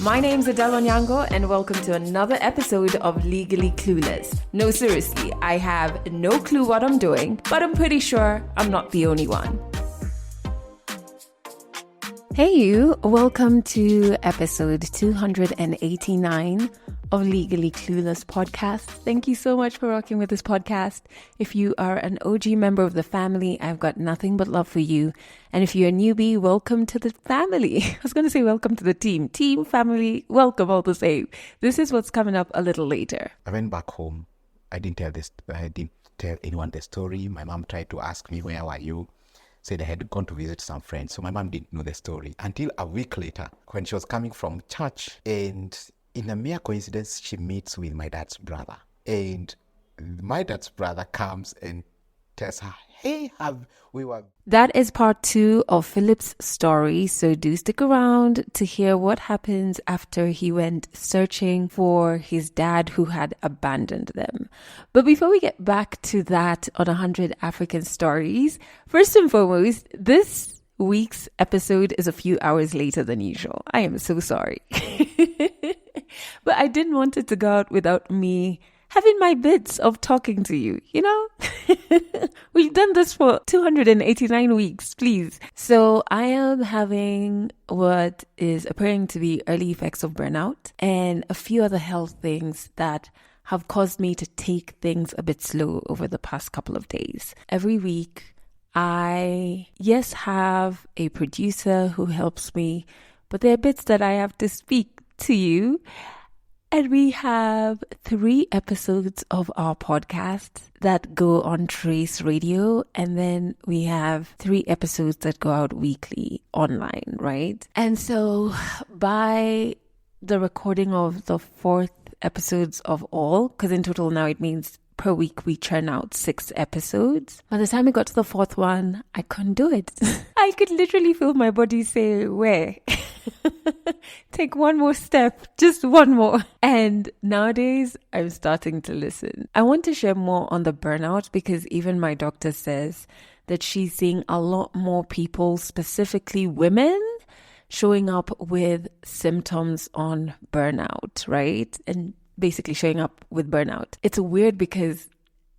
My name's Adele Onyango, and welcome to another episode of Legally Clueless. No, seriously, I have no clue what I'm doing, but I'm pretty sure I'm not the only one. Hey you, welcome to episode 289 of Legally Clueless podcast. Thank you so much for rocking with this podcast. If you are an OG member of the family, I've got nothing but love for you. And if you're a newbie, welcome to the family. I was going to say welcome to the team. Team, family, welcome all the same. This is what's coming up a little later. I went back home. I didn't tell anyone the story. My mom tried to ask me, where were you? Said I had gone to visit some friends. So my mom didn't know the story until a week later when she was coming from church, and in a mere coincidence, she meets with my dad's brother. And my dad's brother comes and tells her, hey, That is part 2 of Philip's story. So do stick around to hear what happens after he went searching for his dad who had abandoned them. But before we get back to that on 100 African stories, first and foremost, this week's episode is a few hours later than usual. I am so sorry. But I didn't want it to go out without me having my bits of talking to you, you know? We've done this for 289 weeks, please. So I am having what is appearing to be early effects of burnout and a few other health things that have caused me to take things a bit slow over the past couple of days. Every week, I have a producer who helps me, but there are bits that I have to speak to you. And we have 3 episodes of our podcast that go on Trace Radio. And then we have 3 episodes that go out weekly online, right? And so by the recording of the 4th episodes of all, because in total now it means per week we churn out 6 episodes. By the time we got to the 4th one, I couldn't do it. I could literally feel my body say, where? Take one more step, just one more. And nowadays, I'm starting to listen. I want to share more on the burnout because even my doctor says that she's seeing a lot more people, specifically women, showing up with symptoms on burnout, right? And basically showing up with burnout. It's weird because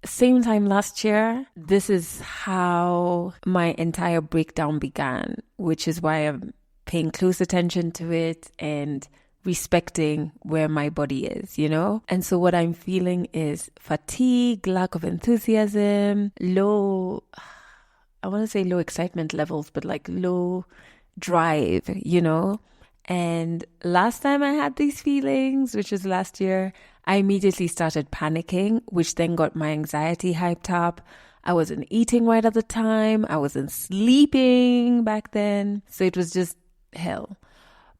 same time last year, this is how my entire breakdown began, which is why I'm paying close attention to it and respecting where my body is, you know? And so what I'm feeling is fatigue, lack of enthusiasm, low excitement levels, but like low drive, you know? And last time I had these feelings, which was last year, I immediately started panicking, which then got my anxiety hyped up. I wasn't eating right at the time. I wasn't sleeping back then. So it was just hell.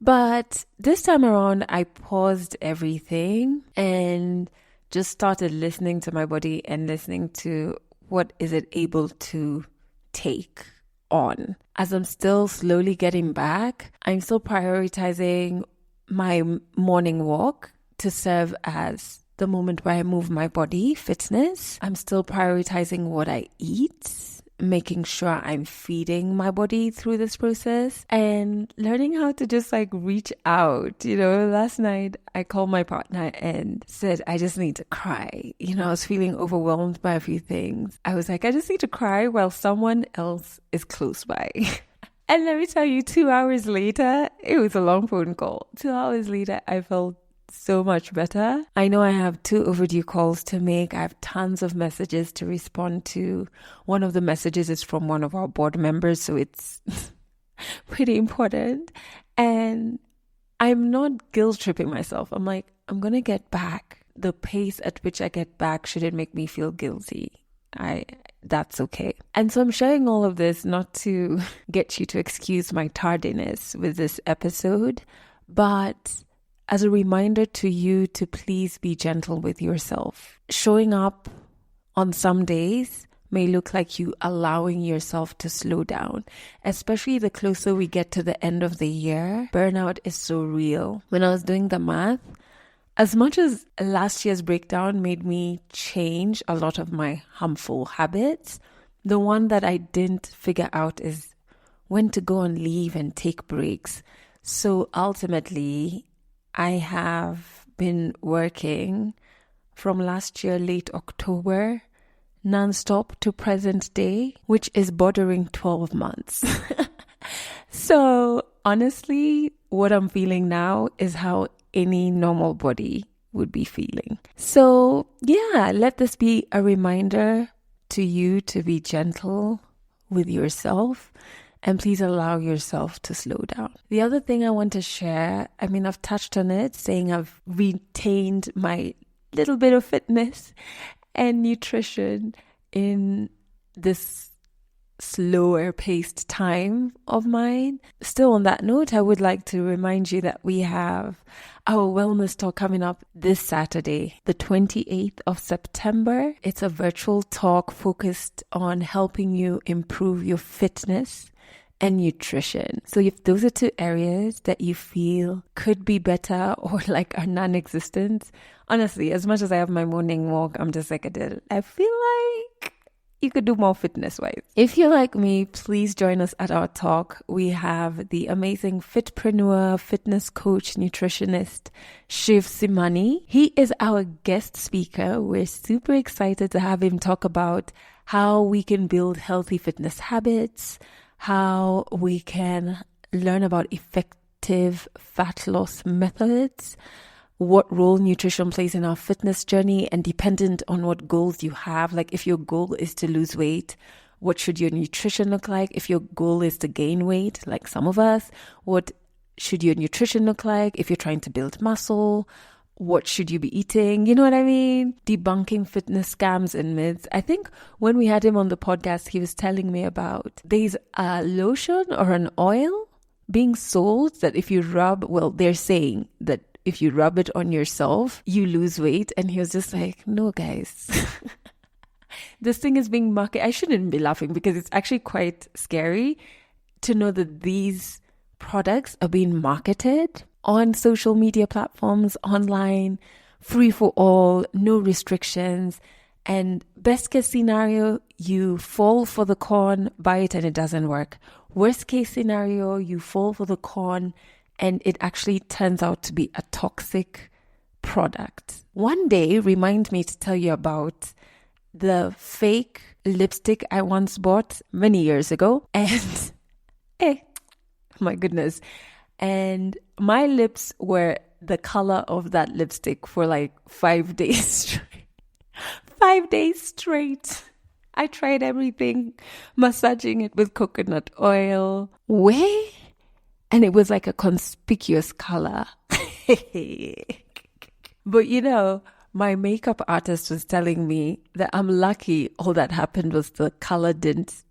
But this time around, I paused everything and just started listening to my body and listening to what is it able to take on. As I'm still slowly getting back, I'm still prioritizing my morning walk to serve as the moment where I move my body, fitness. I'm still prioritizing what I eat, making sure I'm feeding my body through this process and learning how to just like reach out. You know, last night I called my partner and said, I just need to cry. You know, I was feeling overwhelmed by a few things. I was like, I just need to cry while someone else is close by. And let me tell you, 2 hours later, it was a long phone call. 2 hours later, I felt so much better. I know I have 2 overdue calls to make. I have tons of messages to respond to. One of the messages is from one of our board members, so it's pretty important. And I'm not guilt tripping myself. I'm like, I'm going to get back. The pace at which I get back shouldn't make me feel guilty. That's okay. And so I'm sharing all of this not to get you to excuse my tardiness with this episode, but as a reminder to you to please be gentle with yourself. Showing up on some days may look like you allowing yourself to slow down, especially the closer we get to the end of the year. Burnout is so real. When I was doing the math, as much as last year's breakdown made me change a lot of my harmful habits, the one that I didn't figure out is when to go on leave and take breaks. So ultimately, I have been working from last year, late October, nonstop to present day, which is bordering 12 months. So honestly, what I'm feeling now is how any normal body would be feeling. So yeah, let this be a reminder to you to be gentle with yourself, and please allow yourself to slow down. The other thing I want to share, I've touched on it, saying I've retained my little bit of fitness and nutrition in this slower paced time of mine. Still on that note, I would like to remind you that we have our wellness talk coming up this Saturday, the 28th of September. It's a virtual talk focused on helping you improve your fitness and nutrition. So if those are two areas that you feel could be better or like are non-existent, honestly, as much as I have my morning walk, I'm just like, I feel like you could do more fitness-wise. If you're like me, please join us at our talk. We have the amazing fitpreneur, fitness coach, nutritionist, Shiv Simani. He is our guest speaker. We're super excited to have him talk about how we can build healthy fitness habits, how we can learn about effective fat loss methods, what role nutrition plays in our fitness journey, and dependent on what goals you have. Like if your goal is to lose weight, what should your nutrition look like? If your goal is to gain weight, like some of us, what should your nutrition look like? If you're trying to build muscle, what should you be eating? You know what I mean? Debunking fitness scams and myths. I think when we had him on the podcast, he was telling me about there's a lotion or an oil being sold that if you rub, they're saying that if you rub it on yourself, you lose weight. And he was just like, no, guys, this thing is being marketed. I shouldn't be laughing because it's actually quite scary to know that these products are being marketed on social media platforms, online, free for all, no restrictions. And best case scenario, you fall for the con, buy it and it doesn't work. Worst case scenario, you fall for the con and it actually turns out to be a toxic product. One day, remind me to tell you about the fake lipstick I once bought many years ago. And, my goodness. And my lips were the color of that lipstick for like 5 days straight. 5 days straight. I tried everything, massaging it with coconut oil. And it was like a conspicuous color. But my makeup artist was telling me that I'm lucky all that happened was the color didn't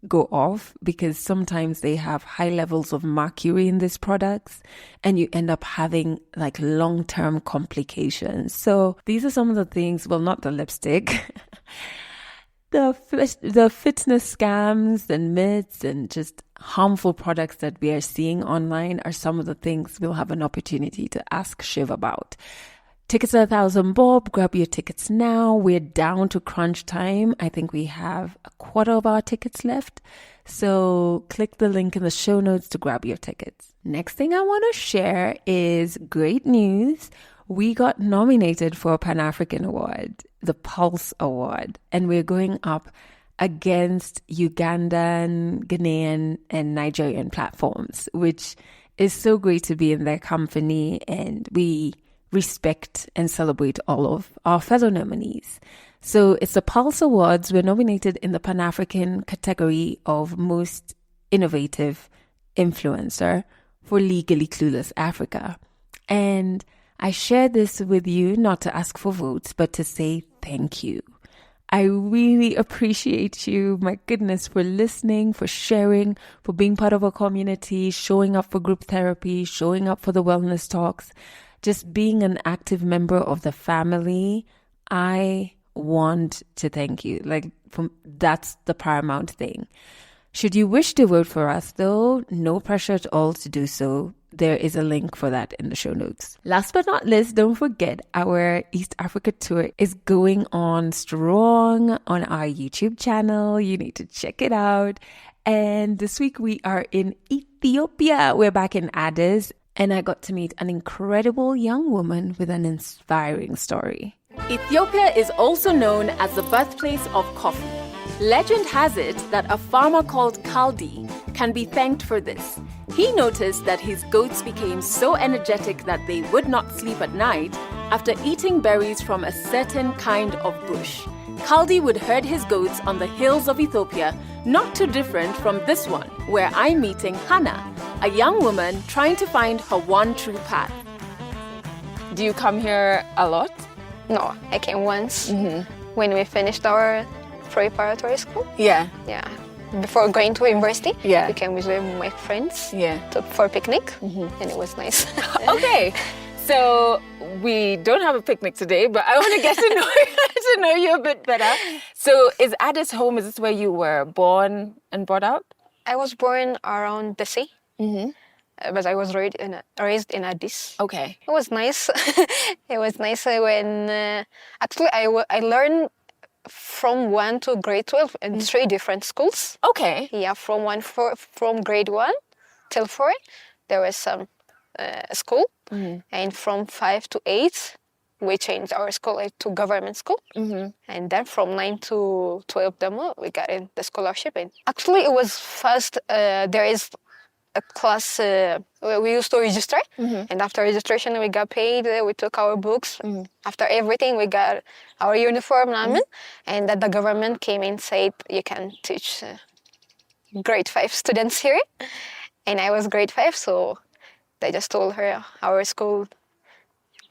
go off, because sometimes they have high levels of mercury in these products and you end up having like long-term complications. So these are some of the things, not the lipstick, the fitness scams and myths and just harmful products that we are seeing online are some of the things we'll have an opportunity to ask Shiv about. Tickets are 1,000 bob. Grab your tickets now. We're down to crunch time. I think we have a quarter of our tickets left. So click the link in the show notes to grab your tickets. Next thing I want to share is great news. We got nominated for a Pan-African Award, the Pulse Award, and we're going up against Ugandan, Ghanaian, and Nigerian platforms, which is so great to be in their company, and we respect and celebrate all of our fellow nominees. So it's the Pulse Awards. We're nominated in the Pan-African category of Most Innovative Influencer for Legally Clueless Africa. And I share this with you not to ask for votes, but to say thank you. I really appreciate you, my goodness, for listening, for sharing, for being part of our community, showing up for group therapy, showing up for the wellness talks, just being an active member of the family. I want to thank you. That's the paramount thing. Should you wish to vote for us, though, no pressure at all to do so. There is a link for that in the show notes. Last but not least, don't forget our East Africa tour is going on strong on our YouTube channel. You need to check it out. And this week we are in Ethiopia. We're back in Addis. and I got to meet an incredible young woman with an inspiring story. Ethiopia is also known as the birthplace of coffee. Legend has it that a farmer called Kaldi can be thanked for this. He noticed that his goats became so energetic that they would not sleep at night after eating berries from a certain kind of bush. Kaldi would herd his goats on the hills of Ethiopia, not too different from this one, where I'm meeting Hannah, a young woman trying to find her one true path. Do you come here a lot? No, I came once when we finished our preparatory school. Yeah. Before going to university, Yeah. we came with my friends Yeah. for a picnic, and it was nice. Okay, so we don't have a picnic today, but I want to get to know you a bit better. So is Addis home? Is this where you were born and brought up? I was born around the sea, but I was raised in Addis. Okay. It was nice. It was nice when actually I learned from 1 to grade 12 in 3 different schools. Okay. Yeah, from grade 1 till 4, there was some school, and from 5 to 8, we changed our school to government school, and then from 9 to 12 demo, we got in the scholarship. And actually, it was first. There is a class we used to register, and after registration, we got paid. We took our books. After everything, we got our uniform, and then the government came and said you can teach grade 5 students here, and I was grade 5, so they just told her our school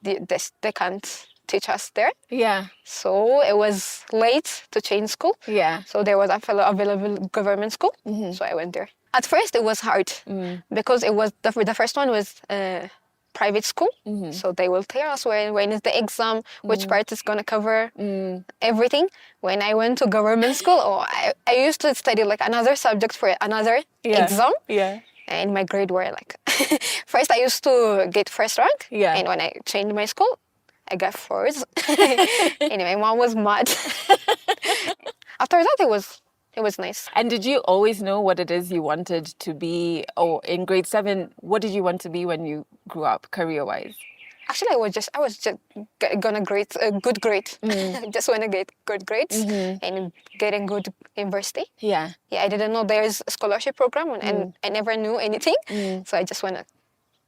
they can't teach us there. Yeah. So it was late to change school. Yeah. So there was available government school, so I went there. At first, it was hard because it was the first one was private school. So they will tell us when is the exam, which part is gonna cover everything. When I went to government school, I used to study like another subject for another exam. Yeah. And my grade were like, first I used to get first rank. Yeah. And when I changed my school, I got 4s. And my mom was mad. After that, it was nice. And did you always know what it is you wanted to be? Or in grade 7, what did you want to be when you grew up, career-wise? Actually, I was just gonna grade a good grade. Just want to get good grades and get a good university. Yeah. Yeah, I didn't know there's a scholarship program, and I never knew anything. So I just want to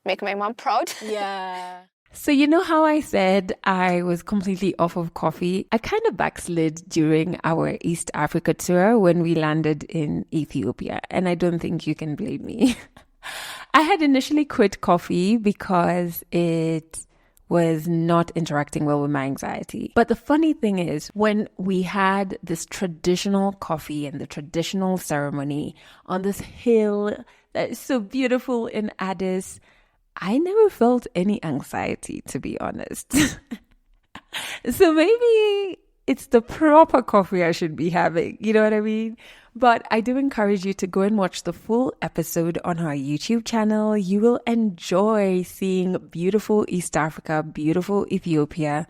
make my mom proud. Yeah. So you know how I said I was completely off of coffee? I kind of backslid during our East Africa tour when we landed in Ethiopia, and I don't think you can blame me. I had initially quit coffee because it was not interacting well with my anxiety. But the funny thing is, when we had this traditional coffee and the traditional ceremony on this hill that is so beautiful in Addis, I never felt any anxiety, to be honest. So maybe it's the proper coffee I should be having. You know what I mean? But I do encourage you to go and watch the full episode on our YouTube channel. You will enjoy seeing beautiful East Africa, beautiful Ethiopia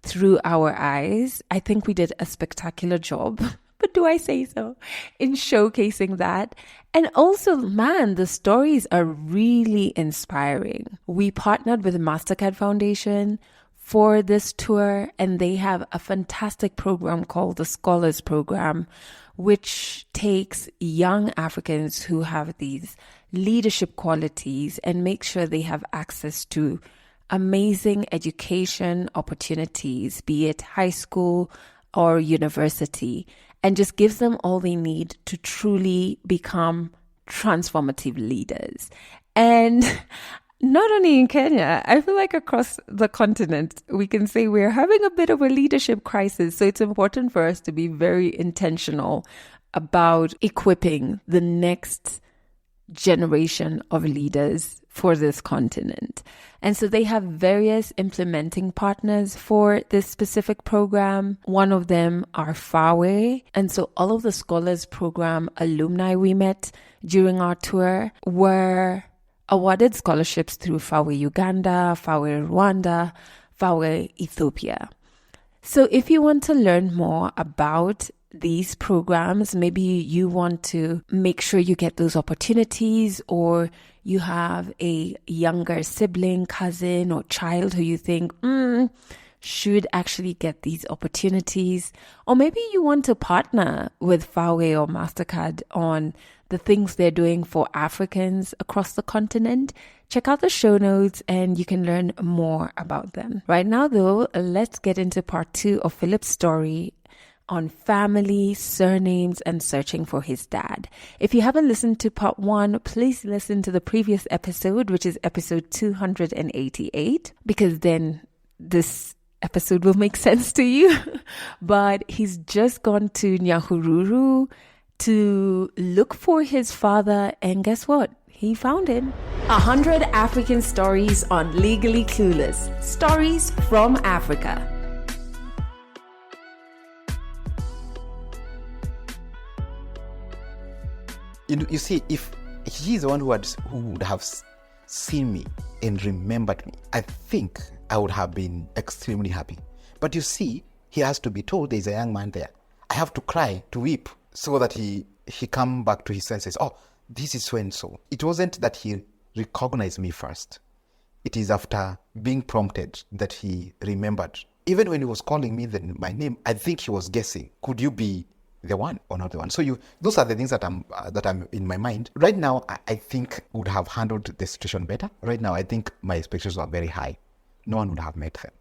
through our eyes. I think we did a spectacular job. But do I say so? In showcasing that. And also, man, the stories are really inspiring. We partnered with the MasterCard Foundation for this tour, and they have a fantastic program called the Scholars Program, which takes young Africans who have these leadership qualities and makes sure they have access to amazing education opportunities, be it high school or university, and just gives them all they need to truly become transformative leaders. And not only in Kenya, I feel like across the continent, we can say we're having a bit of a leadership crisis. So it's important for us to be very intentional about equipping the next generation of leaders for this continent. And so they have various implementing partners for this specific program. One of them are FAWE. And so all of the Scholars Program alumni we met during our tour were awarded scholarships through FAWE Uganda, FAWE Rwanda, FAWE Ethiopia. So if you want to learn more about these programs, maybe you want to make sure you get those opportunities, or you have a younger sibling, cousin, or child who you think, should actually get these opportunities. Or maybe you want to partner with Fawe or MasterCard on the things they're doing for Africans across the continent. Check out the show notes and you can learn more about them. Right now, though, let's get into part 2 of Philip's story on family, surnames, and searching for his dad. If you haven't listened to part 1, please listen to the previous episode, which is episode 288, because then this episode will make sense to you. But he's just gone to Nyahururu to look for his father, and guess what? He found him. 100 African stories on Legally Clueless. Stories from Africa. You see, if he's the one who would have seen me and remembered me, I think I would have been extremely happy. But you see, he has to be told there's a young man there. I have to cry, to weep, so that he come back to his senses. Oh, this is so and so. It wasn't that he recognized me first. It is after being prompted that he remembered. Even when he was calling me my name, I think he was guessing. Could you be the one or not the one? So those are the things that I'm in my mind right now. I think would have handled the situation better. Right now, I think my expectations are very high. No one would have met them.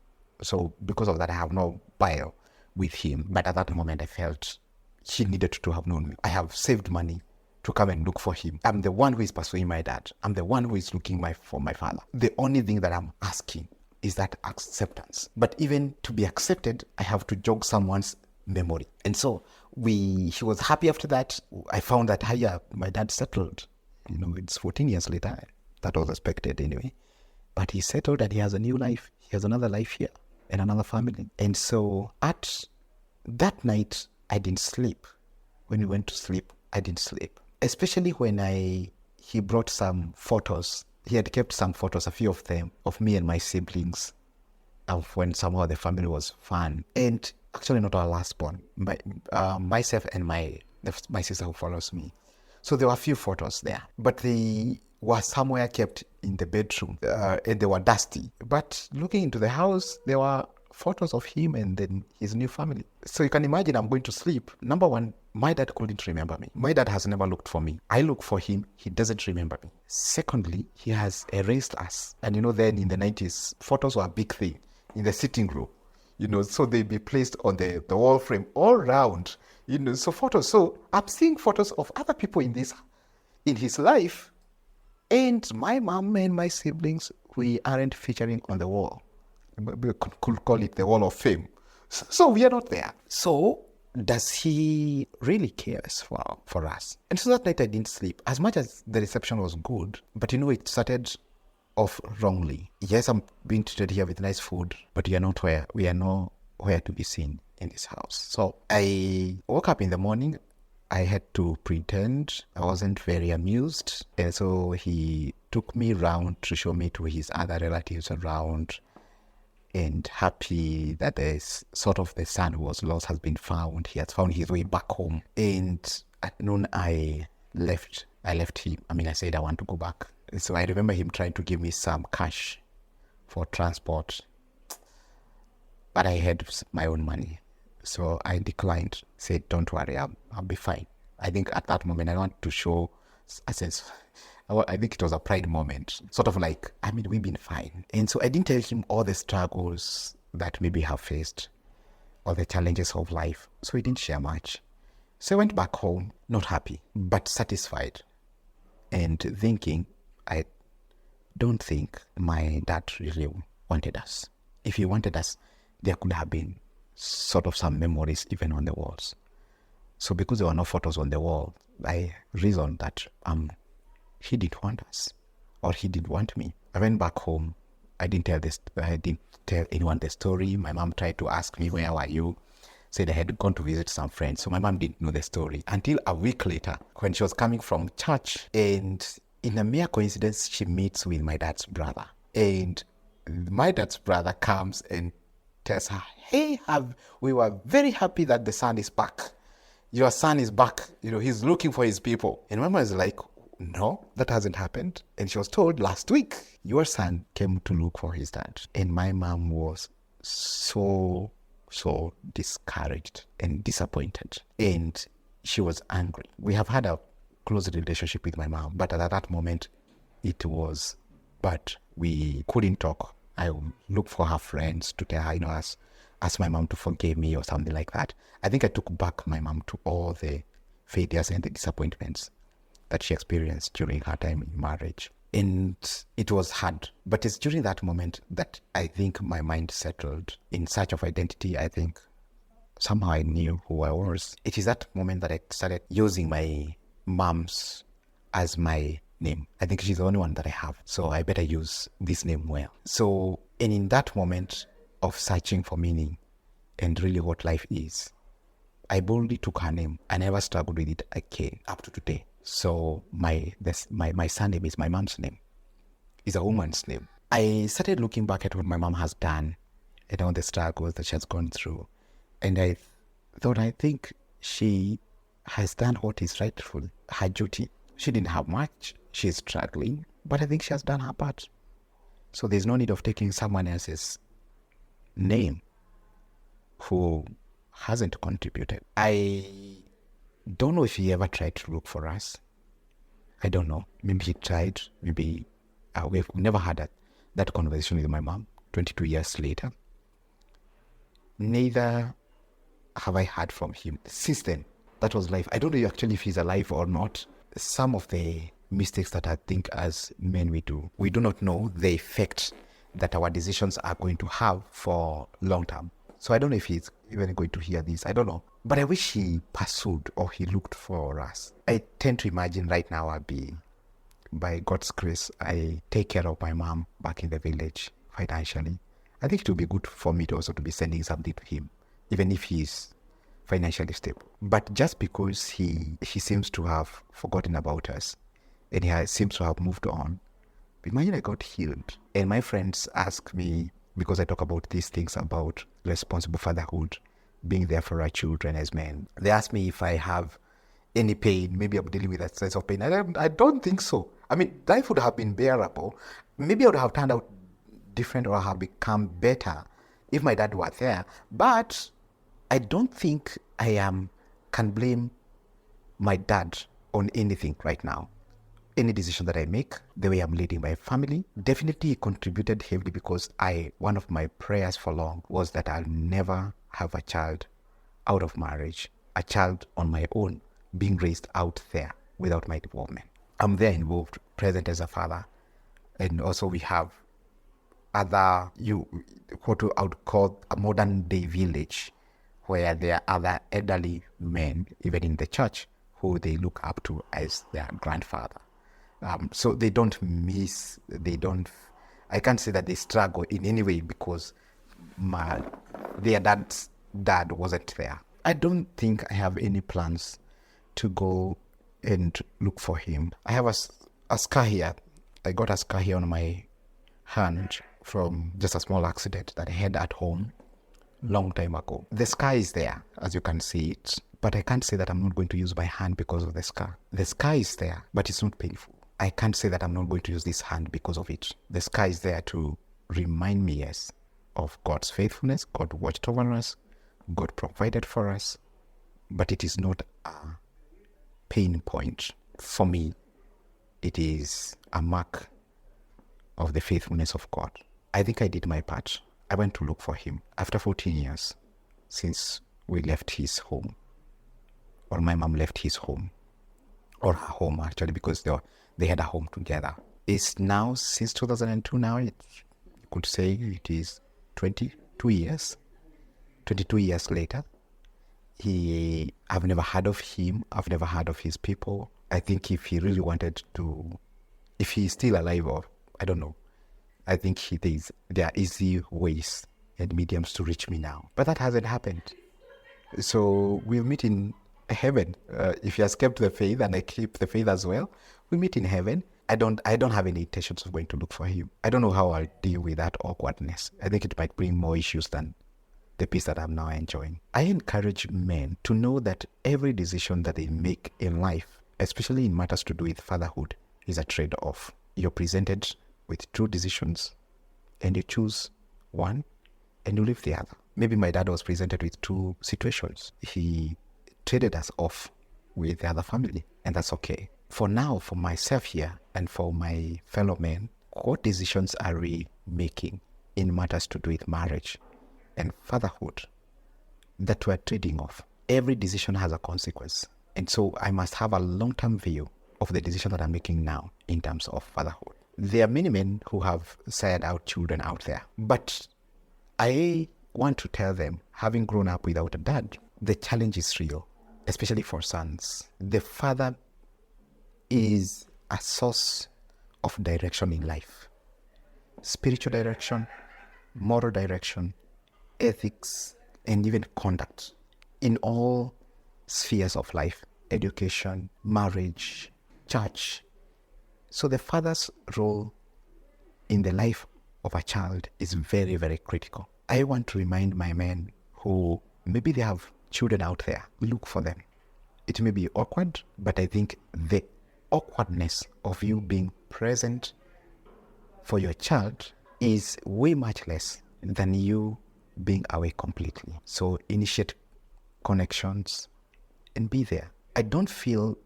So because of that, I have no bile with him. But at that moment, I felt he needed to have known me. I have saved money to come and look for him. I'm the one who is pursuing my dad. I'm the one who is looking for my father. The only thing that I'm asking is that acceptance. But even to be accepted, I have to jog someone's memory. And so he was happy after that. I found that, my dad settled. It's 14 years later. That was expected anyway. But he settled and he has a new life. He has another life here and another family. And so at that night, I didn't sleep. When we went to sleep, I didn't sleep. Especially when he brought some photos. He had kept some photos, a few of them, of me and my siblings, of when somehow the family was fun. And actually not our last born, myself and my sister who follows me. So there were a few photos there, but they were somewhere kept in the bedroom, and they were dusty. But looking into the house, there were photos of him and then his new family. So you can imagine I'm going to sleep. Number one, my dad couldn't remember me. My dad has never looked for me. I look for him. He doesn't remember me. Secondly, he has erased us. And then in the 90s, photos were a big thing in the sitting room. So they'd be placed on the wall frame all around, so photos. So I'm seeing photos of other people in his life, and my mom and my siblings, we aren't featuring on the wall. We could call it the wall of fame. So we are not there. So does he really care for us? And so that night I didn't sleep. As much as the reception was good, but it started off wrongly. Yes, I'm being treated here with nice food, but we are nowhere to be seen in this house. So I woke up in the morning. I had to pretend I wasn't very amused. And so he took me around to show me to his other relatives around, and happy that the son who was lost has been found. He has found his way back home. And at noon, I left him. I said I want to go back. So I remember him trying to give me some cash for transport, but I had my own money. So I declined, said, don't worry, I'll be fine. I think at that moment, I want to show a sense, I think it was a pride moment, sort of like, we've been fine. And so I didn't tell him all the struggles that maybe have faced, all the challenges of life. So he didn't share much. So I went back home, not happy, but satisfied, and thinking, I don't think my dad really wanted us. If he wanted us, there could have been sort of some memories even on the walls. So because there were no photos on the wall, I reasoned that he didn't want us, or he didn't want me. I went back home. I didn't tell anyone the story. My mom tried to ask me, where were you? Said I had gone to visit some friends. So my mom didn't know the story until a week later when she was coming from church, and in a mere coincidence, she meets with my dad's brother. And my dad's brother comes and tells her, hey, we were very happy that the son is back. Your son is back. He's looking for his people. And my mom is like, no, that hasn't happened. And she was told last week, your son came to look for his dad. And my mom was so discouraged and disappointed. And she was angry. We have had a close relationship with my mom, but at that moment, it was bad. We couldn't talk. I would look for her friends to tell her, ask my mom to forgive me or something like that. I think I took back my mom to all the failures and the disappointments that she experienced during her time in marriage. And it was hard. But it's during that moment that I think my mind settled in search of identity. I think somehow I knew who I was. It is that moment that I started using my mom's as my name. I think she's the only one that I have. So I better use this name well. So, and in that moment of searching for meaning and really what life is, I boldly took her name. I never struggled with it again up to today. So my surname is my mom's name. It's a woman's name. I started looking back at what my mom has done and all the struggles that she has gone through. And I think she has done what is rightful, her duty. She didn't have much. She's struggling, but I think she has done her part. So there's no need of taking someone else's name who hasn't contributed. I don't know if he ever tried to look for us. I don't know. Maybe he tried. Maybe we've never had that conversation with my mom 22 years later. Neither have I heard from him since then. That was life. I don't know actually if he's alive or not. Some of the mistakes that I think as men we do not know the effect that our decisions are going to have for long term. So I don't know if he's even going to hear this. I don't know. But I wish he pursued or he looked for us. I tend to imagine right now by God's grace, I take care of my mom back in the village financially. I think it would be good for me to also to be sending something to him, even if he's financially stable. But just because he seems to have forgotten about us and he seems to have moved on, imagine I got healed. And my friends ask me, because I talk about these things about responsible fatherhood, being there for our children as men. They ask me if I have any pain. Maybe I'm dealing with a sense of pain. I don't think so. I mean, life would have been bearable. Maybe I would have turned out different or have become better if my dad were there. But I don't think can blame my dad on anything right now. Any decision that I make, the way I'm leading my family, definitely contributed heavily because one of my prayers for long was that I'll never have a child out of marriage, a child on my own, being raised out there without my involvement. I'm there involved, present as a father. And also we have other, what I would call a modern day village, where there are other elderly men, even in the church, who they look up to as their grandfather. So I can't say that they struggle in any way because their dad's dad wasn't there. I don't think I have any plans to go and look for him. I have a scar here. I got a scar here on my hand from just a small accident that I had at home long time ago. The scar is there, as you can see it, but I can't say that I'm not going to use my hand because of the scar. The scar is there, but it's not painful. I can't say that I'm not going to use this hand because of it. The scar is there to remind me, yes, of God's faithfulness. God watched over us. God provided for us. But it is not a pain point. For me, it is a mark of the faithfulness of God. I think I did my part. I went to look for him after 14 years since we left his home, or my mom left his home, or her home actually, because they had a home together. It's now since 2002 now, you could say it is 22 years. 22 years later, I've never heard of him. I've never heard of his people. I think if he really wanted to, if he's still alive, or I don't know, I think there are easy ways and mediums to reach me now. But that hasn't happened. So we'll meet in heaven. If he has kept the faith and I keep the faith as well, we meet in heaven. I don't have any intentions of going to look for him. I don't know how I'll deal with that awkwardness. I think it might bring more issues than the peace that I'm now enjoying. I encourage men to know that every decision that they make in life especially in matters to do with fatherhood, is a trade-off. You're presented with two decisions and you choose one and you leave the other. Maybe my dad was presented with two situations. He traded us off with the other family, and that's okay. For now, for myself here and for my fellow men, what decisions are we making in matters to do with marriage and fatherhood that we're trading off? Every decision has a consequence. And so I must have a long-term view of the decision that I'm making now in terms of fatherhood. There are many men who have sired out children out there, but I want to tell them, having grown up without a dad, the challenge is real, especially for sons. The father is a source of direction in life. Spiritual direction, moral direction, ethics, and even conduct in all spheres of life, education, marriage, church. So the father's role in the life of a child is very, very critical. I want to remind my men who maybe they have children out there, look for them. It may be awkward, but I think the awkwardness of you being present for your child is way much less than you being away completely. So initiate connections and be there. I don't feel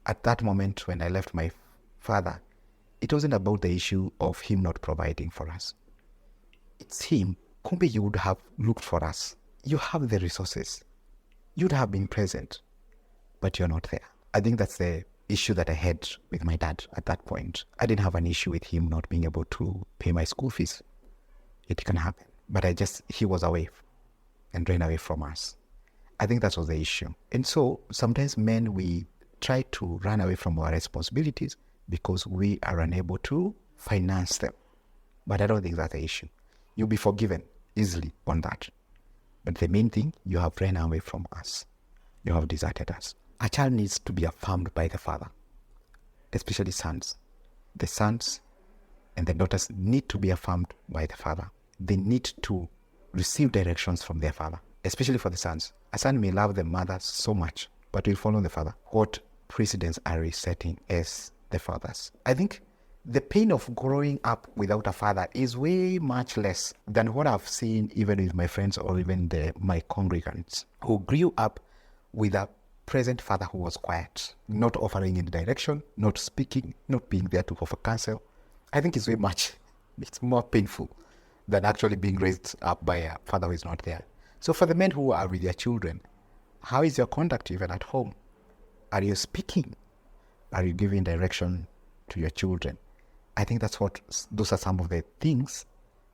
at that moment when I left my father, it wasn't about the issue of him not providing for us. It's him. Kumbe, you would have looked for us. You have the resources. You'd have been present, but you're not there. I think that's the issue that I had with my dad at that point. I didn't have an issue with him not being able to pay my school fees. It can happen. But he was away and ran away from us. I think that was the issue. And so sometimes men, we try to run away from our responsibilities because we are unable to finance them. But I don't think that's the issue. You'll be forgiven easily on that. But the main thing, you have run away from us. You have deserted us. A child needs to be affirmed by the father, especially sons. The sons and the daughters need to be affirmed by the father. They need to receive directions from their father, especially for the sons. A son may love the mother so much, but will follow the father. What precedents are we setting as the fathers? I think the pain of growing up without a father is way much less than what I've seen even with my friends or even my congregants who grew up with a present father who was quiet, not offering any direction, not speaking, not being there to offer counsel. I think it's more painful than actually being raised up by a father who is not there. So for the men who are with their children, how is your conduct even at home? Are you speaking? Are you giving direction to your children? I think those are some of the things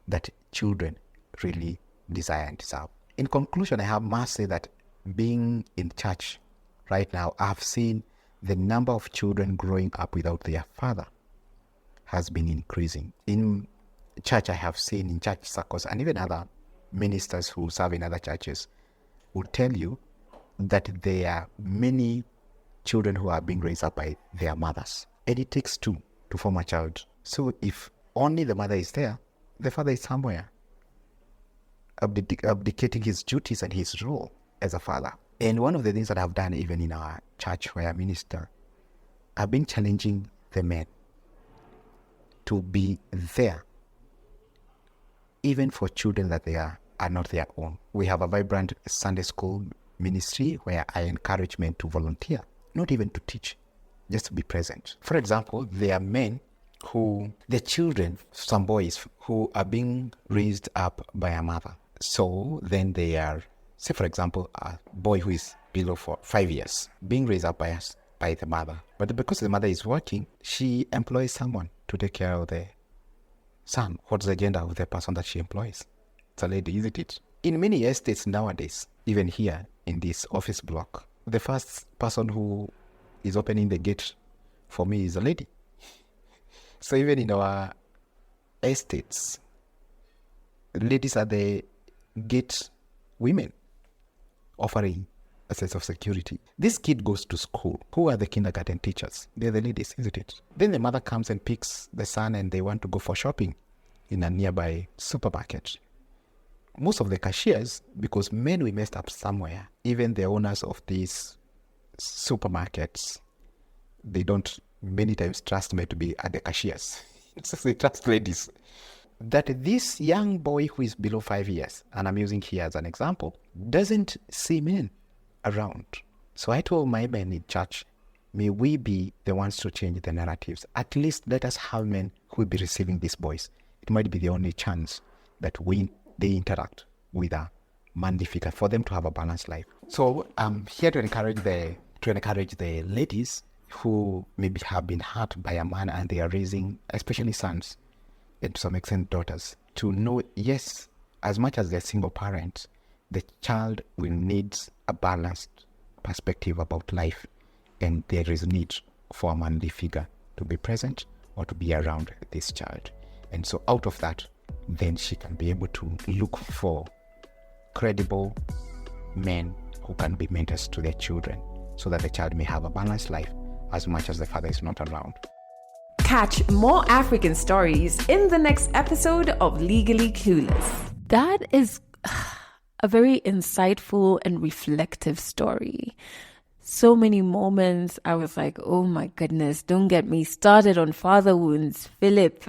that children really desire and deserve. In conclusion, I must say that being in church right now, I've seen the number of children growing up without their father has been increasing. In church, I have seen in church circles and even other ministers who serve in other churches will tell you that there are many children who are being raised up by their mothers. And it takes two to form a child. So if only the mother is there, the father is somewhere abdicating his duties and his role as a father. And one of the things that I've done even in our church where I minister, I've been challenging the men to be there even for children that they are not their own. We have a vibrant Sunday school ministry where I encourage men to volunteer, not even to teach, just to be present. For example, there are men the children, some boys who are being raised up by a mother. So then they are, say for example, a boy who is below 5 years, being raised up by the mother. But because the mother is working, she employs someone to take care of the son. What's the gender of the person that she employs? It's a lady, isn't it? In many estates nowadays, even here in this office block, the first person who is opening the gate for me is a lady. So even in our estates, ladies are the gate women offering a sense of security. This kid goes to school. Who are the kindergarten teachers? They're the ladies, isn't it? Then the mother comes and picks the son and they want to go for shopping in a nearby supermarket. Most of the cashiers, because men we messed up somewhere, even the owners of these supermarkets, they don't many times trust men to be at the cashiers. So they trust ladies. That this young boy who is below 5 years, and I'm using here as an example, doesn't see men around. So I told my men in church, may we be the ones to change the narratives. At least let us have men who will be receiving these boys. It might be the only chance that they interact with a manly figure for them to have a balanced life. So I'm here to encourage the ladies who maybe have been hurt by a man and they are raising, especially sons, and to some extent daughters, to know, yes, as much as they're single parents, the child will need a balanced perspective about life, and there is need for a manly figure to be present or to be around this child. And so out of that, then she can be able to look for credible men who can be mentors to their children so that the child may have a balanced life as much as the father is not around. Catch more African stories in the next episode of Legally Clueless. That is a very insightful and reflective story. So many moments I was like, oh my goodness, don't get me started on father wounds, Philip.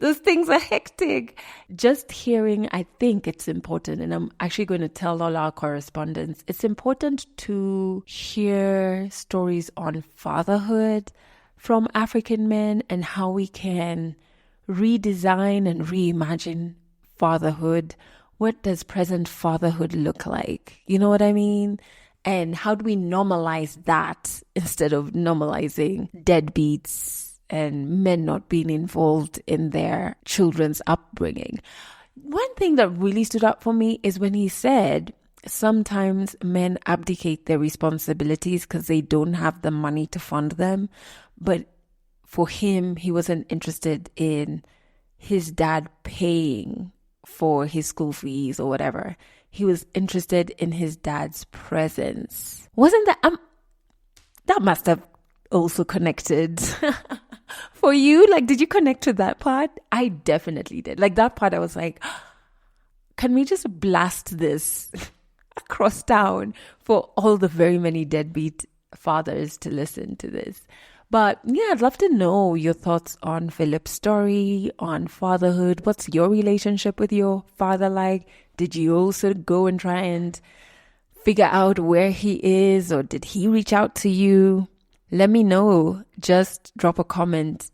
Those things are hectic. Just hearing, I think it's important, and I'm actually going to tell all our correspondents, it's important to hear stories on fatherhood from African men and how we can redesign and reimagine fatherhood. What does present fatherhood look like? You know what I mean? And how do we normalize that instead of normalizing deadbeats and men not being involved in their children's upbringing? One thing that really stood out for me is when he said sometimes men abdicate their responsibilities because they don't have the money to fund them. But for him, he wasn't interested in his dad paying for his school fees or whatever. He was interested in his dad's presence. Wasn't that... that must have also connected for you. Like, did you connect to that part? I definitely did. Like, that part I was like, can we just blast this across town for all the very many deadbeat fathers to listen to this? But yeah, I'd love to know your thoughts on Philip's story, on fatherhood. What's your relationship with your father like? Did you also go and try and figure out where he is, or did he reach out to you? Let me know. Just drop a comment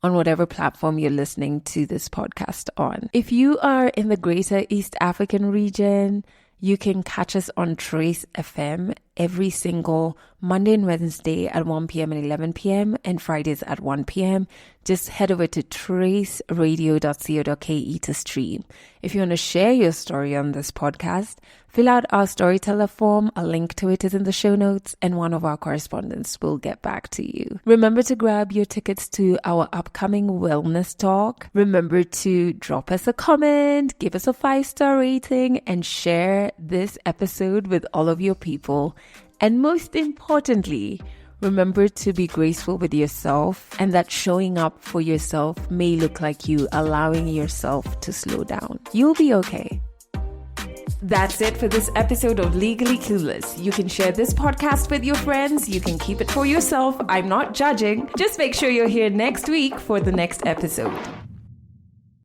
on whatever platform you're listening to this podcast on. If you are in the greater East African region, you can catch us on Trace FM every single Monday and Wednesday at 1 p.m. and 11 p.m. and Fridays at 1 p.m. Just head over to traceradio.co.ke to stream. If you want to share your story on this podcast, fill out our storyteller form. A link to it is in the show notes, and one of our correspondents will get back to you. Remember to grab your tickets to our upcoming wellness talk. Remember to drop us a comment, give us a 5-star rating, and share this episode with all of your people. And most importantly, remember to be graceful with yourself, and that showing up for yourself may look like you allowing yourself to slow down. You'll be okay. That's it for this episode of Legally Clueless. You can share this podcast with your friends. You can keep it for yourself. I'm not judging. Just make sure you're here next week for the next episode.